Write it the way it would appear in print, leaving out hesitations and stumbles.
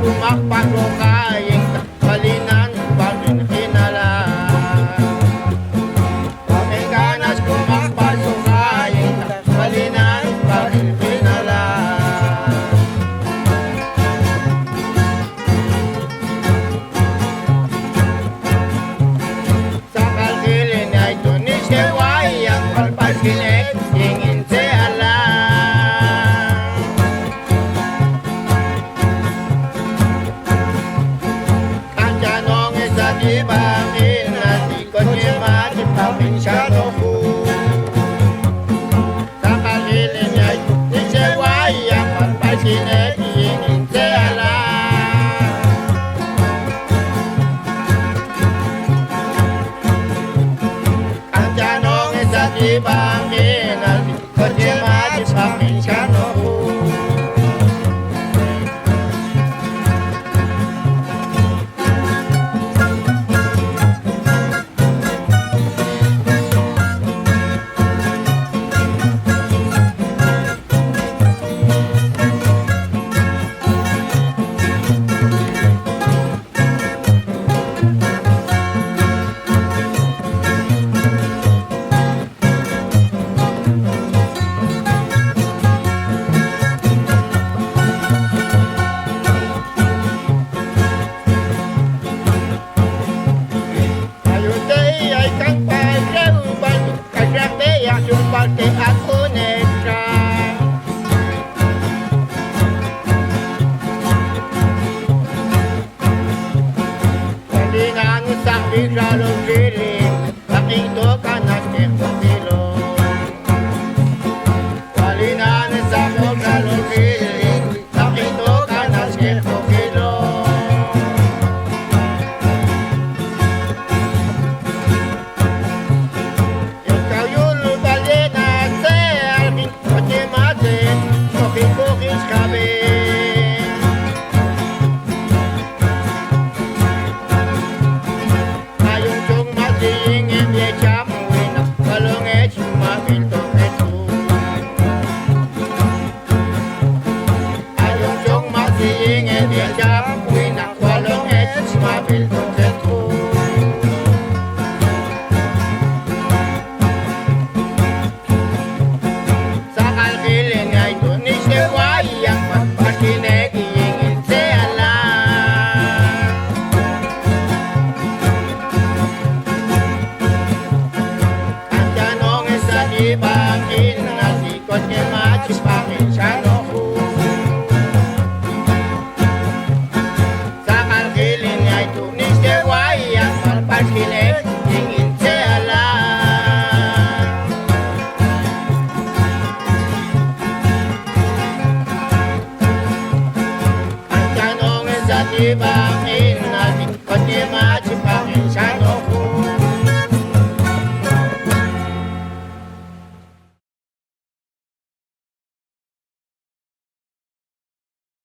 pumakpaglukaing balinan bagin hinala. Bakit ganas pumakpaglukaing balinan bagin hinala. Sa kalkilin ay tunis keway ang palpaskilit ingin se ala. Di bangin nasi konyema di provinciano ku. Sa kalilin ay di seway ang pagpasine ingin se ala. Ang janong isa di bangin nasi konyema di provinciano ku. Parte ako netra. Kalingan sa biglalong piling, nakito ka na kilo. Kalingan sa biglalong piling, nakito ka na kilo. Cookies coming. Ayong chung masing hindi chamuin balong mapito etu. Ayong chung masing hindi chamuin balong mapito etu. Sa kalkilin ay tunis keway ang pagpakinig ingin se ala. Ang tanong sa di bangin nasikot ke machis pangin syano ku. Sa kalkilin ay tunis keway ang pagpakinig ingin se ala. Di bang